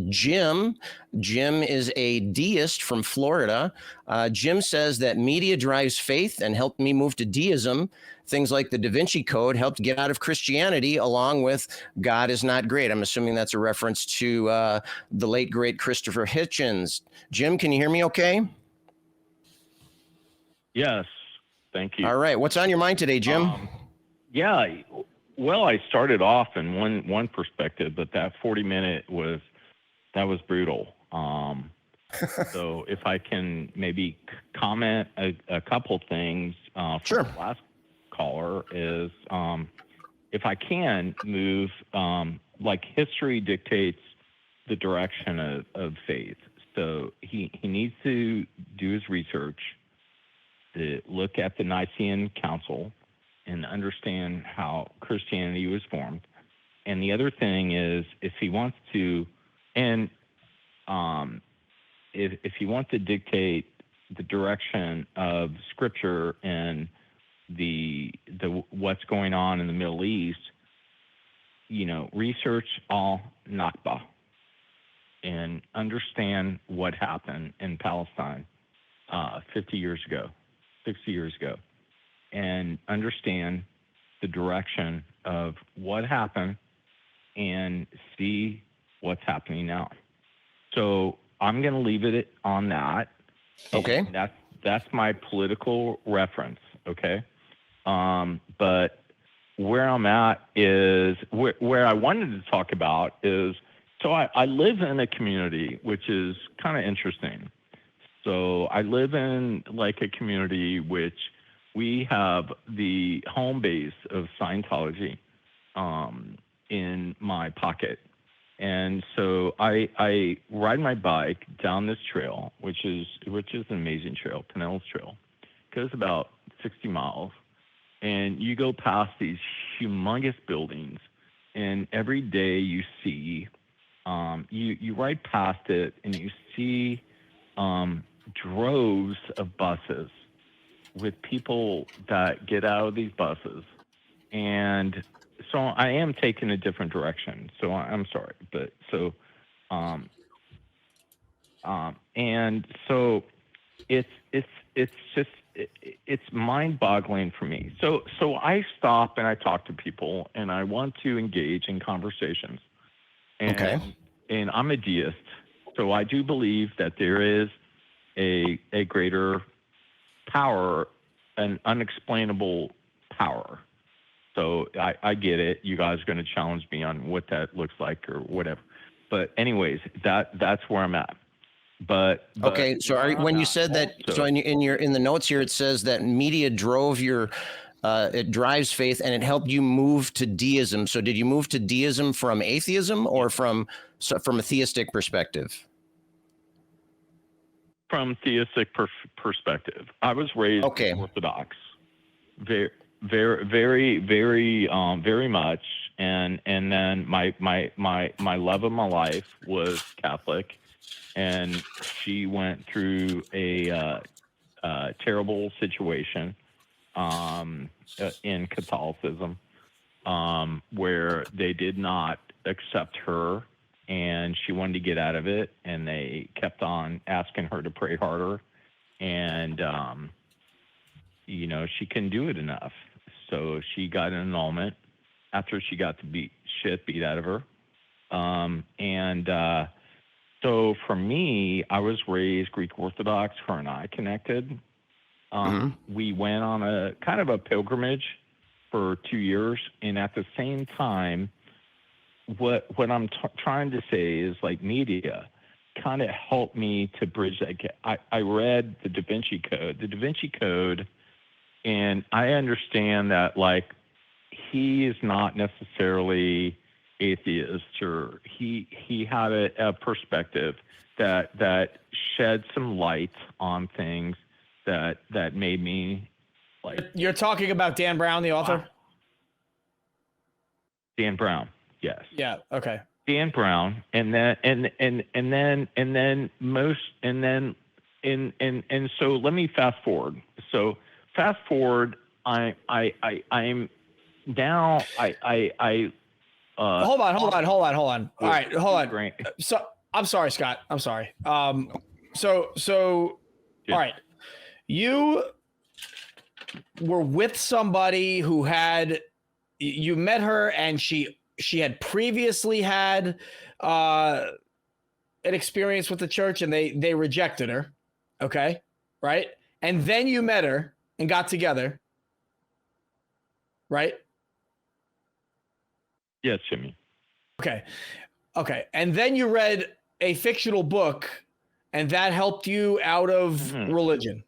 Jim. Jim is a deist from Florida. Jim says that media drives faith and helped me move to deism. Things like the Da Vinci Code helped get out of Christianity, along with God is not great. I'm assuming that's a reference to the late, great Christopher Hitchens. Jim, can you hear me okay? Yes, thank you. All right. What's on your mind today, Jim? Yeah, well, I started off in one perspective, but that 40-minute was brutal. So if I can maybe comment a couple things from Sure. the last caller is, if I can move, like history dictates the direction of faith. So he needs to do his research, to look at the Nicene Council and understand how Christianity was formed. And the other thing is, if he wants to, and if you want to dictate the direction of Scripture and the what's going on in the Middle East, research al Nakba and understand what happened in Palestine 50 years ago, 60 years ago, and understand the direction of what happened and see what's happening now. So I'm going to leave it on that. Okay. That's my political reference. Okay. But where I'm at is where I wanted to talk about is, so I live in a community, which is kind of interesting. So I live in like a community which we have the home base of Scientology in my pocket. And so I ride my bike down this trail, which is an amazing trail, Pinellas Trail. It goes about 60 miles. And you go past these humongous buildings, and every day you see, you ride past it, and you see droves of buses with people that get out of these buses. And so I am taking a different direction. So I'm sorry, but so, and so it's just, it's mind-boggling for me. So I stop and I talk to people, and I want to engage in conversations. And, Okay. And I'm a deist, so I do believe that there is a greater power, an unexplainable power. So I get it. You guys are going to challenge me on what that looks like or whatever. But anyways, that's where I'm at. But okay, so when you said that, so in the notes here, it says that media drove your, it drives faith, and it helped you move to deism. So did you move to deism from atheism or from a theistic perspective? From theistic perspective, I was raised Orthodox, very, very, very much, and then my love of my life was Catholic. And she went through a terrible situation in Catholicism where they did not accept her, and she wanted to get out of it, and they kept on asking her to pray harder, and she couldn't do it enough. So she got an annulment after she got the shit beat out of her, so for me, I was raised Greek Orthodox. Her and I connected. We went on a kind of a pilgrimage for 2 years, and at the same time, what I'm trying to say is, like, media kind of helped me to bridge that gap. I read the Da Vinci Code, and I understand that, like, he is not necessarily atheist, or he had a perspective that shed some light on things that made me like. You're talking about Dan Brown, the author? Dan Brown, yes. Yeah. Okay. Dan Brown, and so let me fast forward. So fast forward, I'm now I hold on. All right, hold on. So I'm sorry, Scott. I'm sorry. So Yeah. all right. You were with somebody who you met her and she had previously had an experience with the church and they rejected her. Okay. Right. And then you met her and got together. Right. Yes, Jimmy. Okay. And then you read a fictional book and that helped you out of religion.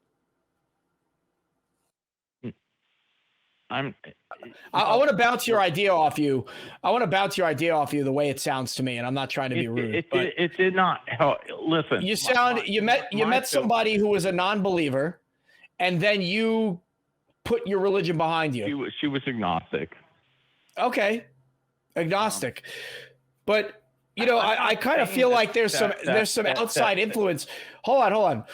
I want to bounce your idea off you. The way it sounds to me, and I'm not trying to be rude. It did not help. Listen, you met somebody who was a non-believer, and then you put your religion behind you. She was agnostic. Okay, agnostic, but I kind of feel like there's some outside influence. Hold on.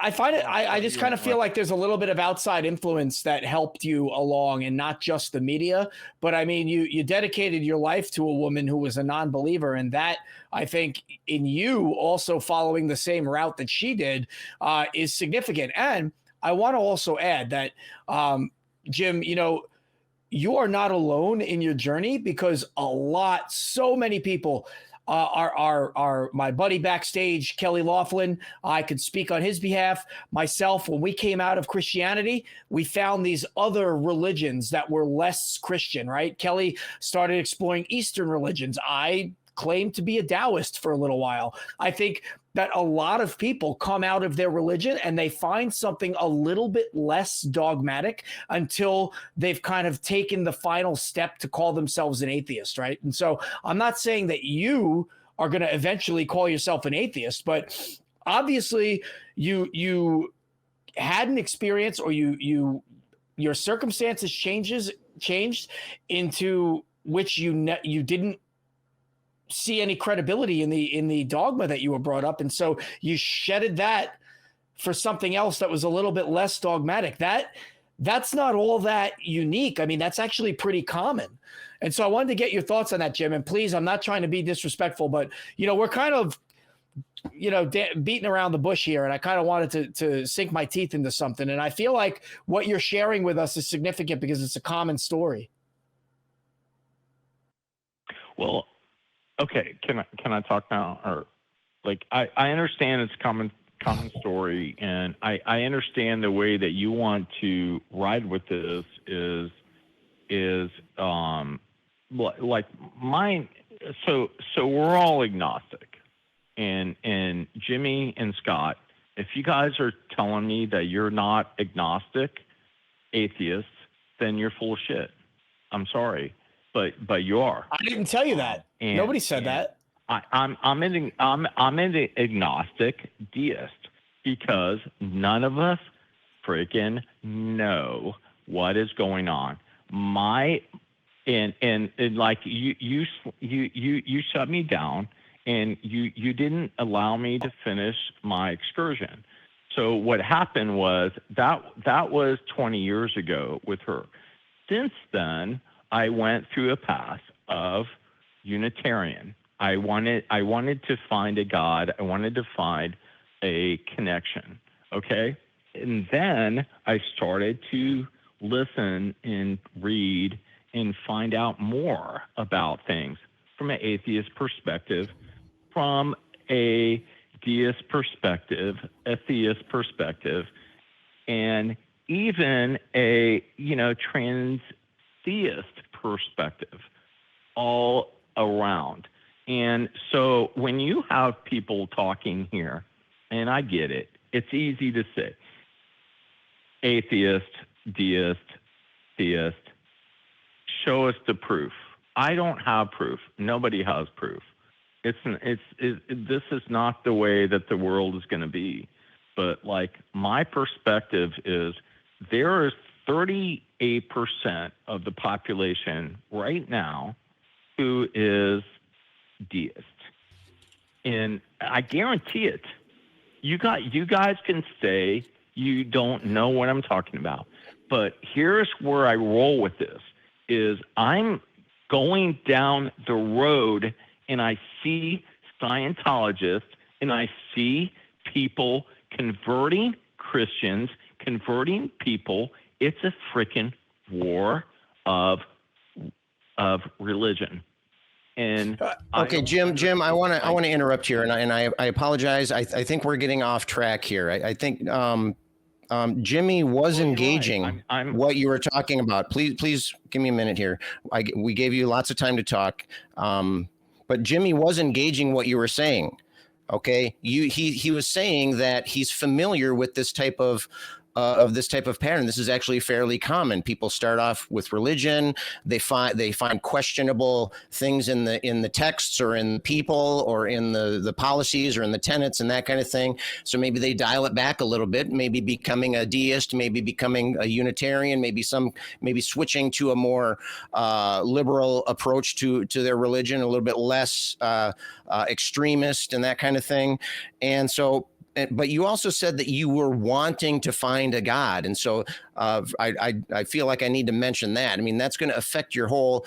I find it. I just kind of feel like there's a little bit of outside influence that helped you along, and not just the media. But I mean, you dedicated your life to a woman who was a non-believer, and that, I think, in you also following the same route that she did is significant. And I want to also add that, Jim, you are not alone in your journey, because so many people are my buddy backstage, Kelly Laughlin. I could speak on his behalf. Myself, when we came out of Christianity, we found these other religions that were less Christian, right? Kelly started exploring Eastern religions. I claimed to be a Taoist for a little while. I think that a lot of people come out of their religion and they find something a little bit less dogmatic until they've kind of taken the final step to call themselves an atheist, right? And so I'm not saying that you are going to eventually call yourself an atheist, but obviously you had an experience, or your circumstances changed into which you didn't see any credibility in the dogma that you were brought up, and so you shedded that for something else that was a little bit less dogmatic. That's not all that unique. I mean, that's actually pretty common. And so I wanted to get your thoughts on that, Jim. And please, I'm not trying to be disrespectful, but we're kind of beating around the bush here, and I kind of wanted to sink my teeth into something. And I feel like what you're sharing with us is significant because it's a common story. Well, okay, can I talk now? Or I understand it's common story, and I understand the way that you want to ride with this is like mine. So we're all agnostic, and Jimmy and Scott, if you guys are telling me that you're not agnostic, atheists, then you're full of shit. I'm sorry, but you are. I didn't tell you that. Nobody said that. I'm an agnostic deist because none of us freaking know what is going on. And like you shut me down, and you didn't allow me to finish my excursion. So what happened was that was 20 years ago with her. Since then, I went through a path of Unitarian. I wanted to find a God. I wanted to find a connection. Okay. And then I started to listen and read and find out more about things from an atheist perspective, from a deist perspective, a theist perspective, and even a trans theist perspective, all around. And so when you have people talking here, and I get it, it's easy to say atheist, deist, theist, show us the proof. I don't have proof. Nobody has proof. This is not the way that the world is going to be. But my perspective is there is 38% of the population right now who is deist. And I guarantee it. You guys can say you don't know what I'm talking about. But here's where I roll with this is I'm going down the road and I see Scientologists, and I see people converting Christians, converting people. It's a freaking war of religion. And okay, Jim, I want to interrupt here, and I apologize. I think we're getting off track here. I think Jimmy was engaging what you were talking about. Please give me a minute here. We gave you lots of time to talk, but Jimmy was engaging what you were saying. Okay, he was saying that he's familiar with this type of pattern. This is actually fairly common. People start off with religion. They find questionable things in the texts or in people or in the policies or in the tenets and that kind of thing. So maybe they dial it back a little bit, maybe becoming a deist, maybe becoming a Unitarian, maybe switching to a more liberal approach to their religion, a little bit less extremist and that kind of thing. And so, but you also said that you were wanting to find a God. And so I feel like I need to mention that. I mean, that's going to affect your whole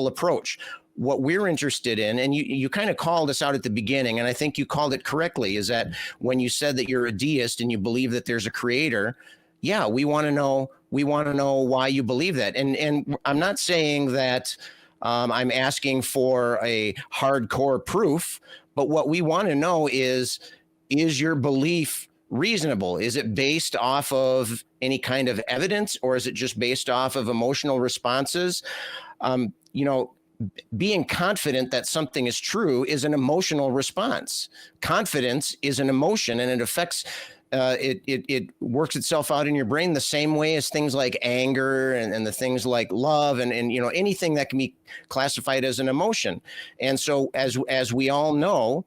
approach. What we're interested in, and you kind of called us out at the beginning, and I think you called it correctly, is that when you said that you're a deist and you believe that there's a creator, yeah, we want to know why you believe that. And I'm not saying that I'm asking for a hardcore proof, but what we want to know is your belief reasonable? Is it based off of any kind of evidence, or is it just based off of emotional responses? Being confident that something is true is an emotional response. Confidence is an emotion, and it affects it works itself out in your brain the same way as things like anger and the things like love and anything that can be classified as an emotion. And so as we all know,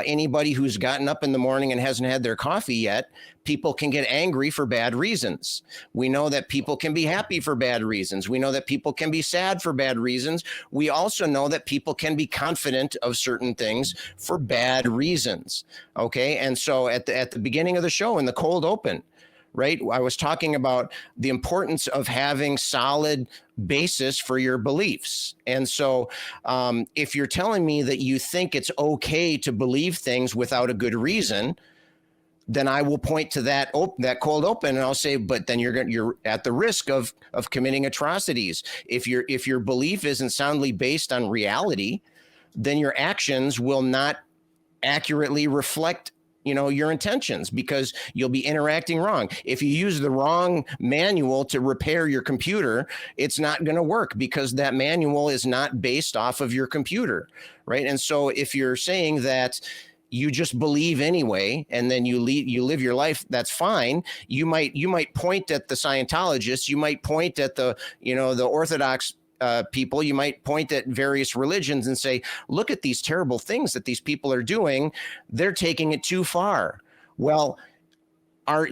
anybody who's gotten up in the morning and hasn't had their coffee yet, people can get angry for bad reasons. We know that people can be happy for bad reasons. We know that people can be sad for bad reasons. We also know that people can be confident of certain things for bad reasons. Okay. And so at the beginning of the show, in the cold open, right, I was talking about the importance of having solid basis for your beliefs. And so if you're telling me that you think it's okay to believe things without a good reason, then I will point to that cold open, and I'll say, but then you're at the risk of committing atrocities. If your belief isn't soundly based on reality, then your actions will not accurately reflect your intentions, because you'll be interacting wrong. If you use the wrong manual to repair your computer, it's not going to work, because that manual is not based off of your computer, right? And so if you're saying that you just believe anyway, and then you live your life, that's fine. You might point at the Scientologists, you might point at the Orthodox people, you might point at various religions and say, look at these terrible things that these people are doing. They're taking it too far. Well,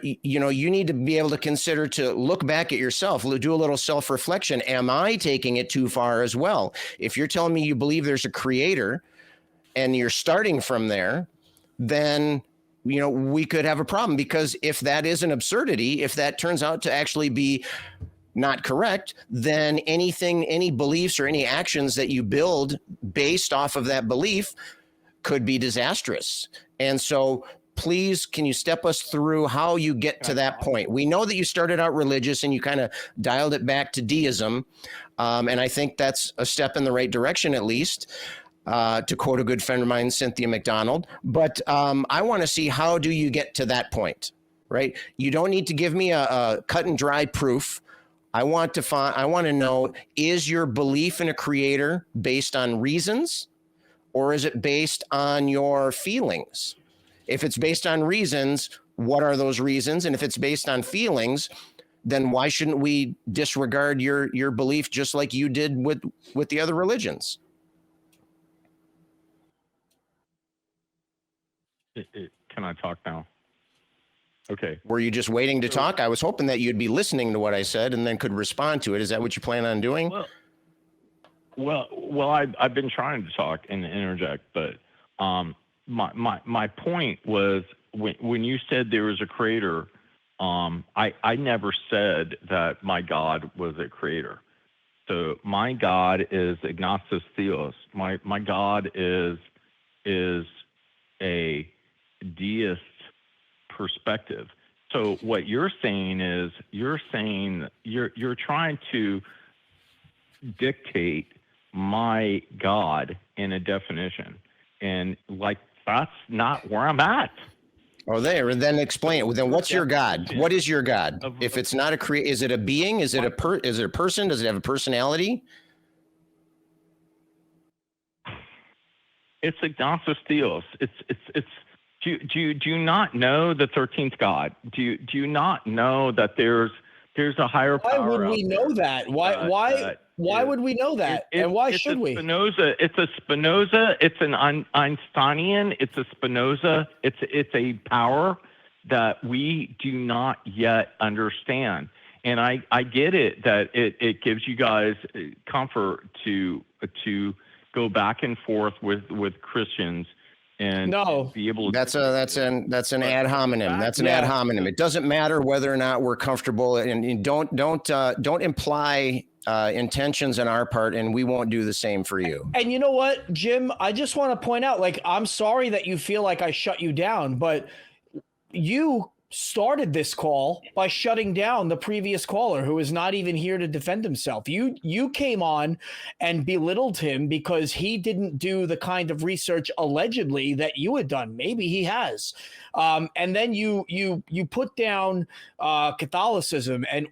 you need to be able to consider to look back at yourself, do a little self-reflection. Am I taking it too far as well? If you're telling me you believe there's a creator and you're starting from there, then we could have a problem, because if that is an absurdity, if that turns out to actually be not correct, then any beliefs or any actions that you build based off of that belief could be disastrous. And so please, can you step us through how you get to that point? We know that you started out religious and you kind of dialed it back to deism. And I think that's a step in the right direction, at least, to quote a good friend of mine, Cynthia McDonald. But I want to see, how do you get to that point, right? You don't need to give me a cut and dry proof. I want to know, is your belief in a creator based on reasons, or is it based on your feelings? If it's based on reasons, what are those reasons? And if it's based on feelings, then why shouldn't we disregard your belief just like you did with the other religions? Can I talk now? Okay. Were you just waiting to talk? I was hoping that you'd be listening to what I said and then could respond to it. Is that what you plan on doing? Well, I've been trying to talk and interject, but my point was, when you said there was a creator, I never said that my God was a creator. So my God is agnostos theos. My God is deist perspective. So what you're saying is you're trying to dictate my God in a definition, and like that's not where I'm at. Oh, there. Then explain it. Then what's your God? What is your God? If it's not is it a being? Is it a person? Does it have a personality? It's agnostic theos. It's. Do you not know the 13th God? Do you not know that there's a higher power? Why would we know that? Why would we know that? And why should we? It's a Spinoza. It's an Einsteinian. It's a Spinoza. It's a power that we do not yet understand. And I get it that it gives you guys comfort to go back and forth with Christians and be able to. That's an ad hominem. That's an ad hominem. It doesn't matter whether or not we're comfortable, and don't imply intentions on our part, and we won't do the same for you. And you know what, Jim? I just want to point out, like, I'm sorry that you feel like I shut you down, but you started this call by shutting down the previous caller who is not even here to defend himself. You came on and belittled him because he didn't do the kind of research allegedly that you had done. Maybe he has. And then you put down Catholicism and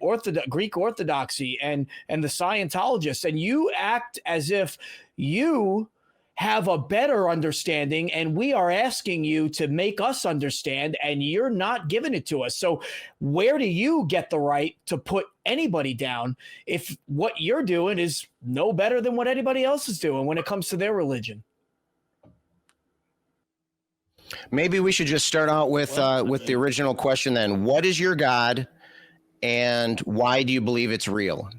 Greek Orthodoxy and the Scientologists, and you act as if you have a better understanding, and we are asking you to make us understand, and you're not giving it to us. So where do you get the right to put anybody down if what you're doing is no better than what anybody else is doing when it comes to their religion? Maybe we should just start out with the original question then. What is your God, and why do you believe it's real?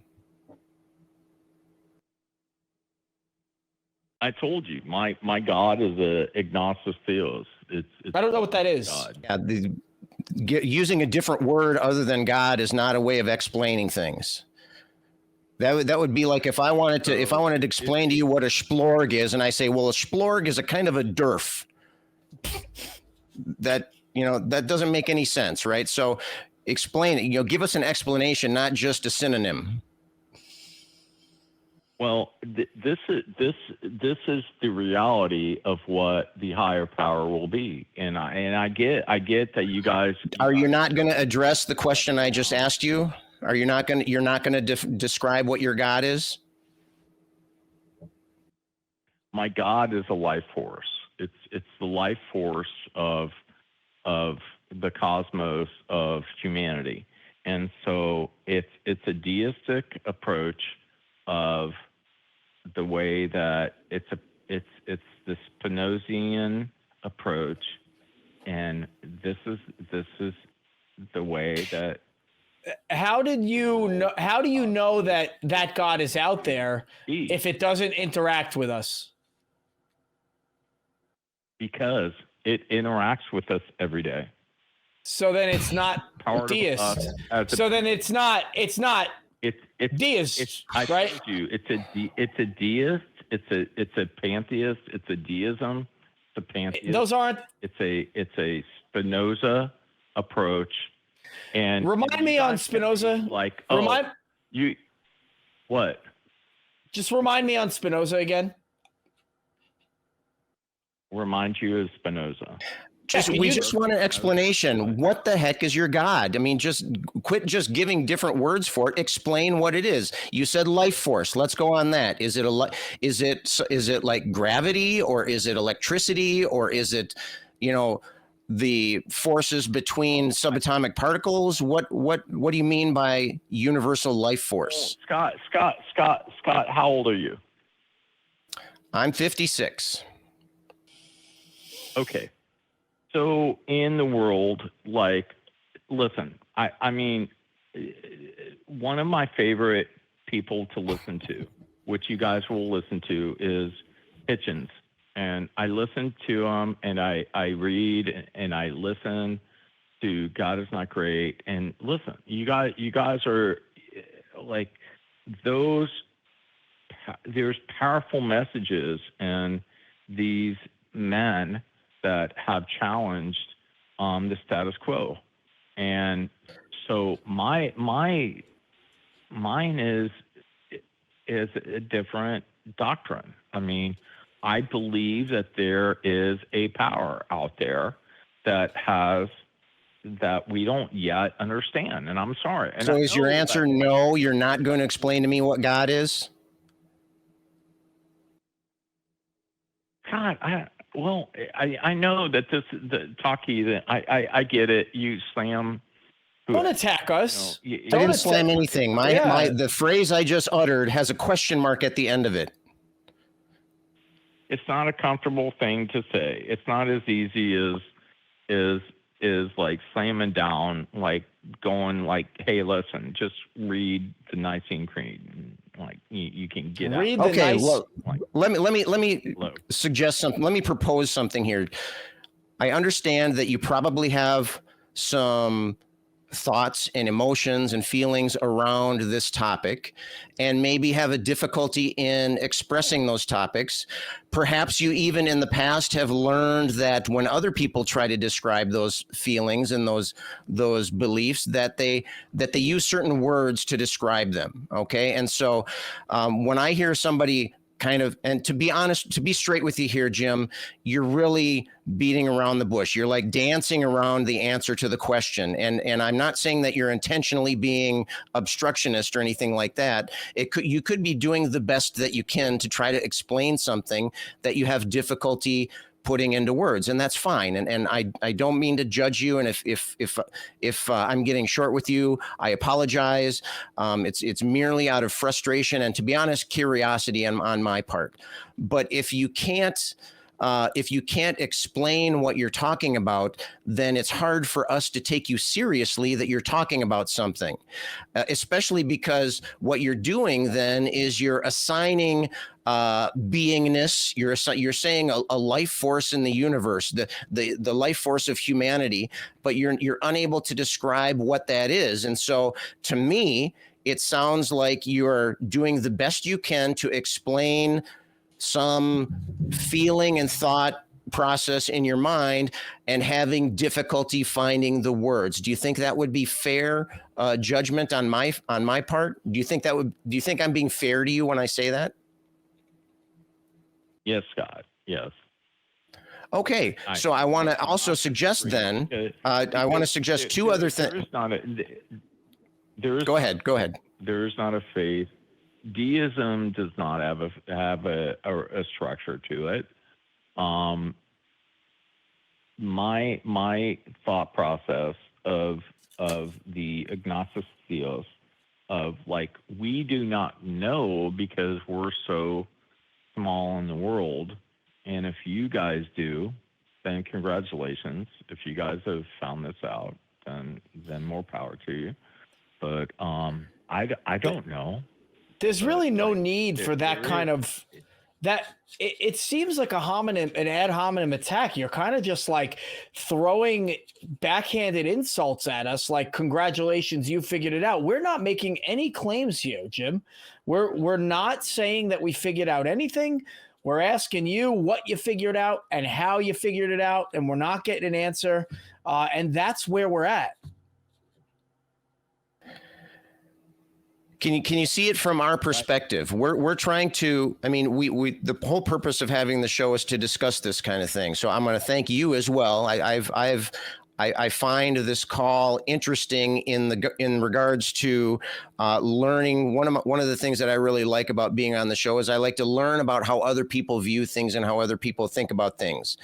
I told you, my God is a agnostic theos. It's I don't know what that is. God. Yeah, using a different word other than God is not a way of explaining things. That would be like if I wanted to explain to you what a splorg is, and I say, well, a splorg is a kind of a derf. That doesn't make any sense, right? So explain it. Give us an explanation, not just a synonym. Well, this is the reality of what the higher power will be, and I get that you guys. Are you not going to address the question I just asked you? You're not going to describe what your God is? My God is a life force. It's the life force of the cosmos of humanity, and so it's a deistic approach of the way that it's the Spinozian approach, and this is the way that. How do you know that God is out there if it doesn't interact with us? Because it interacts with us every day. So then it's not deist. So then it's not It's deist, I right? told you, it's a deist. It's a pantheist. It's a deism. It's a pantheist. Those aren't. It's a Spinoza approach. And remind me on Spinoza. Like what? Just remind me on Spinoza again. Remind you of Spinoza. We just want an explanation. What the heck is your God? I mean, just quit just giving different words for it. Explain what it is. You said life force. Let's go on that. Is it like gravity, or is it electricity, or is it, the forces between subatomic particles? What do you mean by universal life force? Scott, how old are you? I'm 56. Okay. So in the world, listen, I mean, one of my favorite people to listen to, which you guys will listen to, is Hitchens. And I listen to him, and I read, and I listen to God Is Not Great. And listen, you guys are like those. There's powerful messages, and these men that have challenged the status quo. And so mine is a different doctrine. I mean, I believe that there is a power out there that we don't yet understand, and I'm sorry. And so is your answer no? You're not going to explain to me what God is? God, I know that the Talk Heathen. I get it. You slam. Don't attack us. I didn't slam anything. The phrase I just uttered has a question mark at the end of it. It's not a comfortable thing to say. It's not as easy as like slamming down, like going like, hey, listen, just read the Nicene Creed. Like you can get out. Okay, well, let me suggest something. Let me propose something here. I understand that you probably have some thoughts and emotions and feelings around this topic, and maybe have a difficulty in expressing those topics. Perhaps you even in the past have learned that when other people try to describe those feelings and those beliefs, that they use certain words to describe them. Okay, and so when I hear somebody and to be honest, to be straight with you here, Jim, you're really beating around the bush. You're like dancing around the answer to the question. And I'm not saying that you're intentionally being obstructionist or anything like that. You could be doing the best that you can to try to explain something that you have difficulty putting into words, and that's fine. And I don't mean to judge you. And if I'm getting short with you, I apologize. It's merely out of frustration and, to be honest, curiosity on my part. But if you can't explain what you're talking about, then it's hard for us to take you seriously that you're talking about something, especially because what you're doing then is you're assigning beingness. You're saying a life force in the universe, the life force of humanity, but you're unable to describe what that is. And so to me, it sounds like you're doing the best you can to explain some feeling and thought process in your mind and having difficulty finding the words. Do you think that would be fair judgment on my part? Do you think I'm being fair to you when I say that? Yes, Scott. Yes. Okay. So I want to also suggest then, I want to suggest two other things. Go ahead. There is not a faith. Deism does not have a structure to it. My thought process of the agnostic theist, of like, we do not know because we're so small in the world, and if you guys do, then congratulations. If you guys have found this out, then more power to you. But I don't know. There's really no need for that kind of that. It seems like an ad hominem attack. You're kind of just like throwing backhanded insults at us, like, congratulations, you figured it out. We're not making any claims here, Jim. We're not saying that we figured out anything. We're asking you what you figured out and how you figured it out, and we're not getting an answer. And that's where we're at. Can you see it from our perspective? We're trying to, I mean, we the whole purpose of having the show is to discuss this kind of thing. So I'm going to thank you as well. I find this call interesting in regards to learning. One of the things that I really like about being on the show is I like to learn about how other people view things and how other people think about things.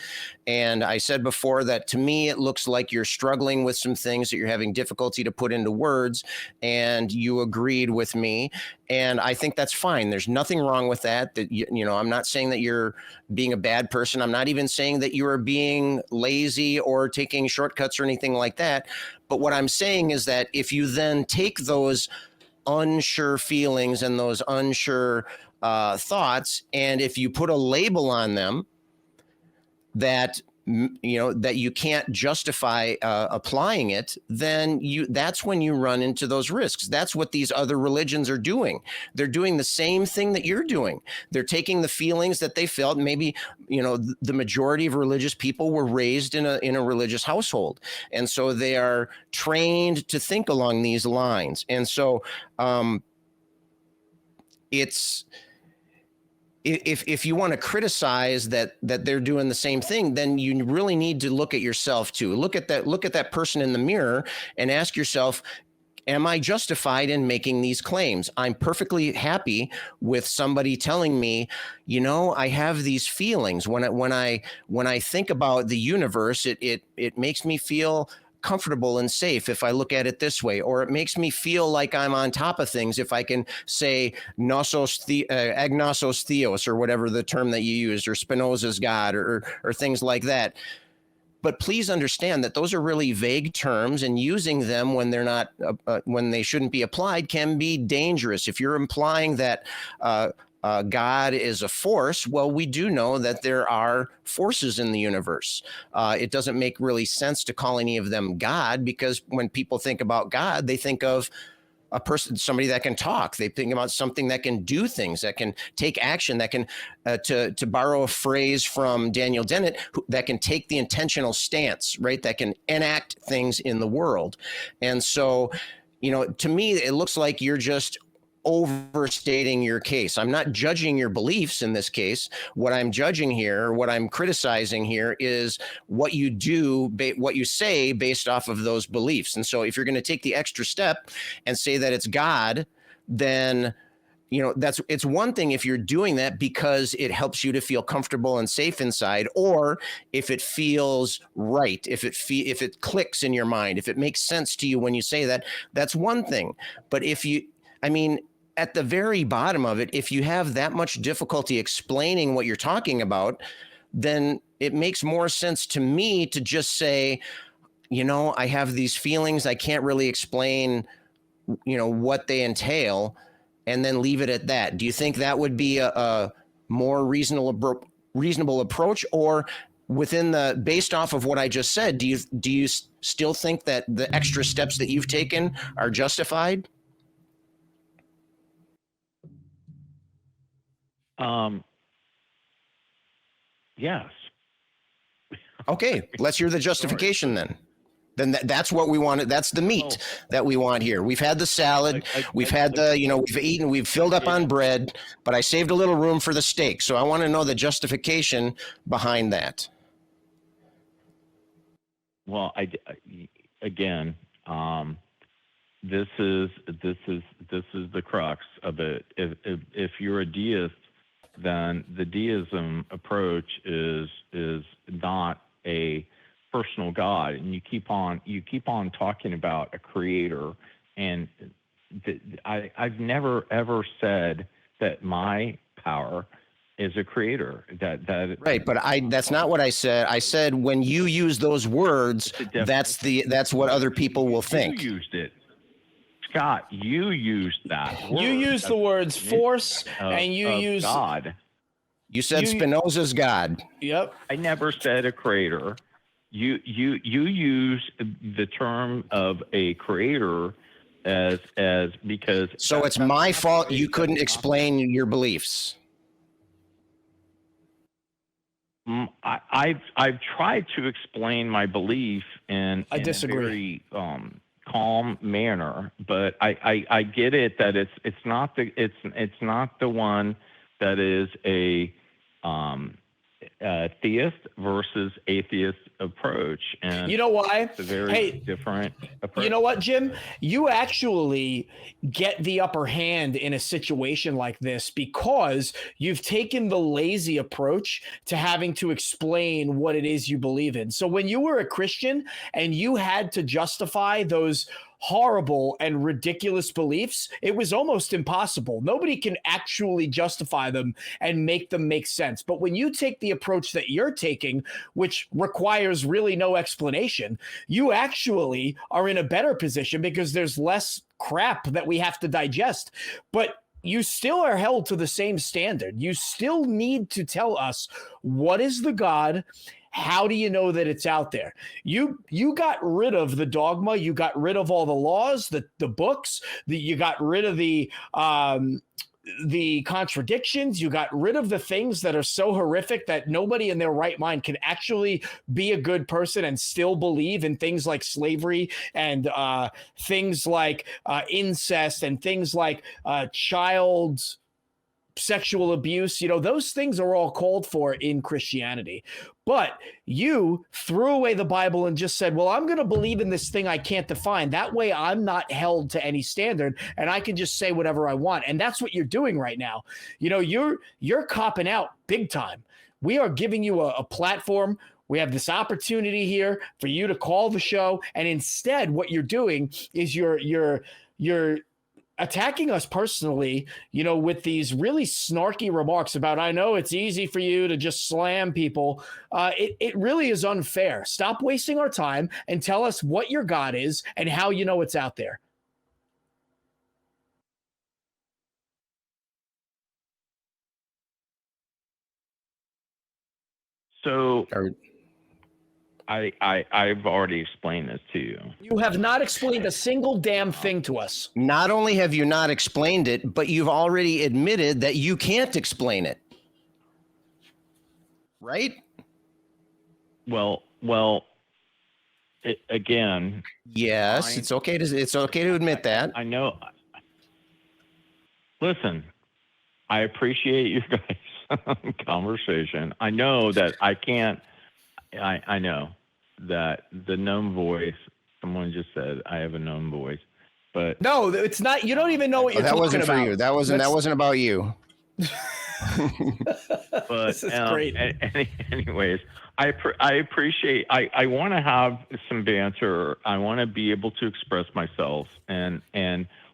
And I said before that to me, it looks like you're struggling with some things that you're having difficulty to put into words, and you agreed with me. And I think that's fine. There's nothing wrong with that. That you know, I'm not saying that you're being a bad person. I'm not even saying that you are being lazy or taking shortcuts or anything like that. But what I'm saying is that if you then take those unsure feelings and those unsure thoughts, and if you put a label on them that that you can't justify applying it, then that's when you run into those risks. That's what these other religions are doing. They're doing the same thing that you're doing. They're taking the feelings that they felt. Maybe, the majority of religious people were raised in a religious household. And so they are trained to think along these lines. And so if you want to criticize that they're doing the same thing, then you really need to look at yourself too. Look at that person in the mirror and ask yourself, am I justified in making these claims? I'm perfectly happy with somebody telling me, I have these feelings when I think about the universe, it makes me feel comfortable and safe if I look at it this way, or it makes me feel like I'm on top of things if I can say agnosos theos, or whatever the term that you used, or Spinoza's God, or things like that. But please understand that those are really vague terms, and using them when they're not when they shouldn't be applied can be dangerous. If you're implying that God is a force, well, we do know that there are forces in the universe. It doesn't make really sense to call any of them God, because when people think about God, they think of a person, somebody that can talk. They think about something that can do things, that can take action, that can, to borrow a phrase from Daniel Dennett, that can take the intentional stance, right? That can enact things in the world. And so, to me, it looks like you're just overstating your case. I'm not judging your beliefs in this case. What I'm judging here, what I'm criticizing here, is what you do, what you say based off of those beliefs. And so if you're going to take the extra step and say that it's God, then it's one thing if you're doing that because it helps you to feel comfortable and safe inside, or if it feels right, if it clicks in your mind, if it makes sense to you when you say that, that's one thing. But at the very bottom of it, if you have that much difficulty explaining what you're talking about, then it makes more sense to me to just say, I have these feelings, I can't really explain, what they entail, and then leave it at that. Do you think that would be a more reasonable approach? Or based off of what I just said, do you still think that the extra steps that you've taken are justified? Yes. Okay, let's hear the justification then. Then that's what we want. That's the meat that we want here. We've had the salad, we've had we've eaten, we've filled up on bread, but I saved a little room for the steak. So I want to know the justification behind that. Well, again, this is the crux of it. If you're a deist, then the deism approach is not a personal God, and you keep on talking about a creator, and I've never ever said that my power is a creator. That right, but that's not what I said. I said when you use those words, that's what other people will think. You used it. Scott, you used that word. You used the words force, and you used God. You said Spinoza's God. Yep. I never said a creator. You use the term of a creator as because. So it's my fault you couldn't explain your beliefs. I've tried to explain my belief in a very calm manner, but I get it that it's not the one that is a theist versus atheist approach, and you know why? It's a very different approach. You know what, Jim? You actually get the upper hand in a situation like this because you've taken the lazy approach to having to explain what it is you believe in. So when you were a Christian and you had to justify those horrible and ridiculous beliefs, it was almost impossible. Nobody can actually justify them and make them make sense. But when you take the approach that you're taking, which requires really no explanation, you actually are in a better position because there's less crap that we have to digest. But you still are held to the same standard. You still need to tell us what is the God, how do you know that it's out there? You got rid of the dogma. You got rid of all the laws, the books. You got rid of the contradictions. You got rid of the things that are so horrific that nobody in their right mind can actually be a good person and still believe in things like slavery and things like incest and things like child sexual abuse. Those things are all called for in Christianity. But you threw away the Bible and just said, well, I'm going to believe in this thing I can't define. That way I'm not held to any standard and I can just say whatever I want. And that's what you're doing right now. You're copping out big time. We are giving you a platform. We have this opportunity here for you to call the show. And instead, what you're doing is you're attacking us personally, with these really snarky remarks about, I know it's easy for you to just slam people. It really is unfair. Stop wasting our time and tell us what your God is and how you know it's out there. So I've already explained this to you. You have not explained a single damn thing to us. Not only have you not explained it, but you've already admitted that you can't explain it. Right? Well, again. Yes, it's okay to admit that. I know. Listen, I appreciate you guys' conversation. I know that I can't. I know that the known voice, someone just said I have a known voice, but no, it's not. You don't even know what you're talking about. That wasn't for you. That wasn't about you. But this is great. Anyways, I appreciate. I want to have some banter. I want to be able to express myself. And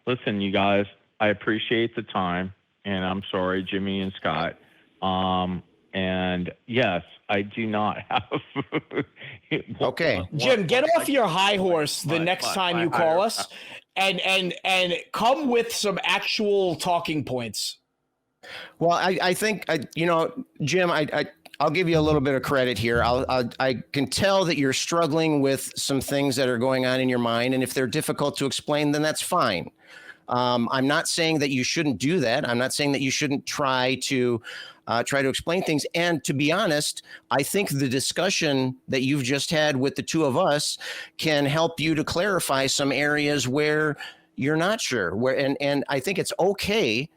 listen, you guys, I appreciate the time. And I'm sorry, Jimmy and Scott. And yes, I do not have. Okay, Jim, get off your high horse the next time you call us, and come with some actual talking points. Well, I think Jim, I'll give you a little bit of credit here. I can tell that you're struggling with some things that are going on in your mind, and if they're difficult to explain, then that's fine. I'm not saying that you shouldn't do that. I'm not saying that you shouldn't try to explain things. And to be honest, I think the discussion that you've just had with the two of us can help you to clarify some areas where you're not sure. And I think it's okay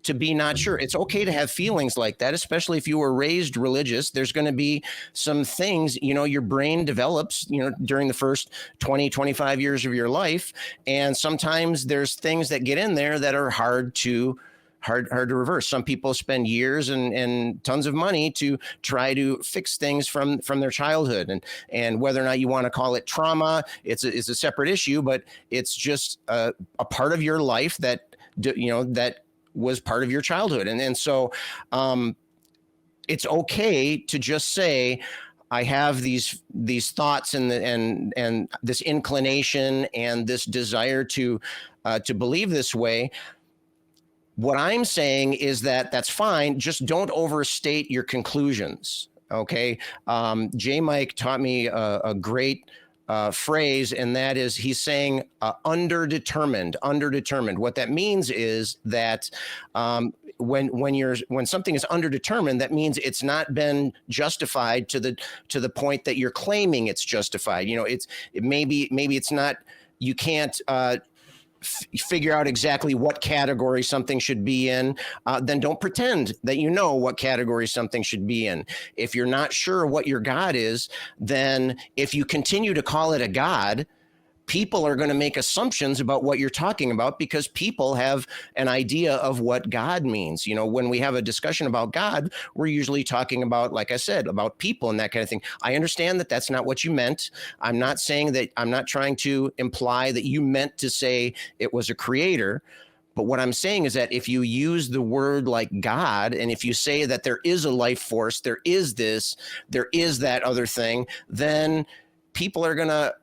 to be not sure. It's okay to have feelings like that, especially if you were raised religious. There's going to be some things, your brain develops, during the first 20, 25 years of your life. And sometimes there's things that get in there that are hard to reverse. Some people spend years and tons of money to try to fix things from their childhood. And whether or not you want to call it trauma, it's a separate issue, but it's just a part of your life that was part of your childhood. And so it's okay to just say, I have these thoughts and this inclination and this desire to believe this way. What I'm saying is that that's fine. Just don't overstate your conclusions. Okay. J. Mike taught me a great phrase, and that is, he's saying underdetermined. What that means is that when something is underdetermined, that means it's not been justified to the point that you're claiming it's justified. Maybe it's not. You can't figure out exactly what category something should be in, then don't pretend that you know what category something should be in. If you're not sure what your God is, then if you continue to call it a God, people are going to make assumptions about what you're talking about, because people have an idea of what God means. When we have a discussion about God, we're usually talking about, like I said, about people and that kind of thing. I understand that that's not what you meant. I'm not saying that. I'm not trying to imply that you meant to say it was a creator. But what I'm saying is that if you use the word like God, and if you say that there is a life force, there is this, there is that other thing, then people are going to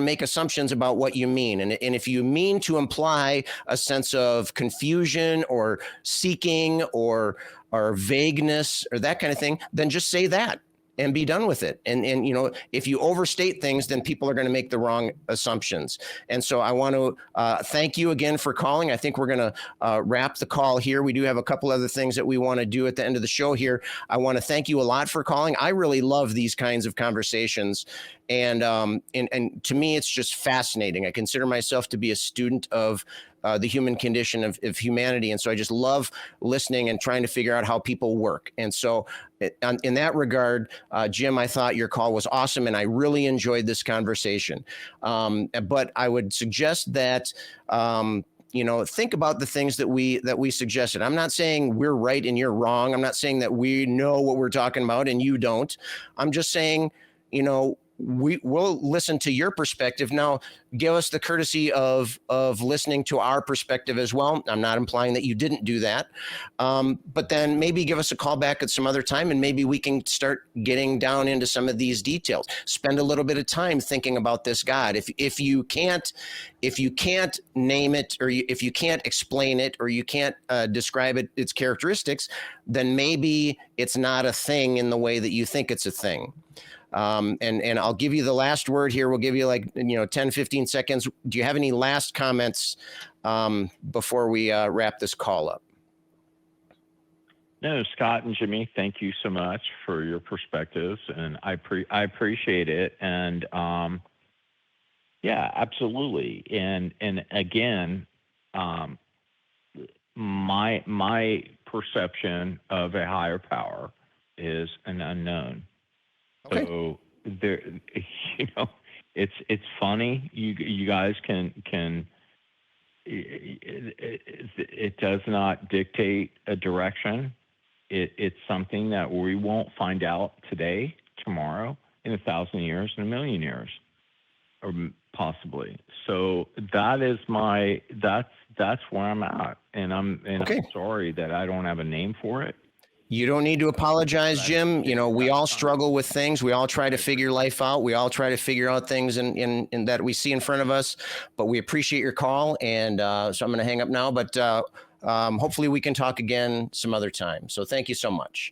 make assumptions about what you mean. And if you mean to imply a sense of confusion or seeking or vagueness or that kind of thing, then just say that. and be done with it. And you know, if you overstate things, then people are going to make the wrong assumptions. And so I want to thank you again for calling. I think we're going to wrap the call here. We do have a couple other things that we want to do at the end of the show here. I want to thank you a lot for calling. I really love these kinds of conversations. And to me, it's just fascinating. I consider myself to be a student of the human condition of humanity. And so I just love listening and trying to figure out how people work. And so in that regard, Jim, I thought your call was awesome, and I really enjoyed this conversation. But I would suggest that, you know, think about the things that we suggested. I'm not saying we're right and you're wrong. I'm not saying that we know what we're talking about and you don't. I'm just saying, you know, we'll listen to your perspective. Now, give us the courtesy of listening to our perspective as well. I'm not implying that you didn't do that. But then maybe give us a call back at some other time, and maybe we can start getting down into some of these details. Spend a little bit of time thinking about this God. If you can't name it, or if you can't explain it, or you can't describe its characteristics, then maybe it's not a thing in the way that you think it's a thing. And I'll give you the last word here. We'll give you 10, 15 seconds. Do you have any last comments before we wrap this call up? No, Scott and Jimmy, thank you so much for your perspectives, and I appreciate it. And yeah, absolutely. And again, my perception of a higher power is an unknown. Okay. So there, you know, it's funny. You guys can it does not dictate a direction. It's something that we won't find out today, tomorrow, in 1,000 years, in 1,000,000 years, or possibly. So that's where I'm at, and I'm sorry that I don't have a name for it. You don't need to apologize, Jim. You know, we all struggle with things. We all try to figure life out. We all try to figure out things in that we see in front of us. But we appreciate your call, and so I'm going to hang up now. But hopefully we can talk again some other time. So thank you so much.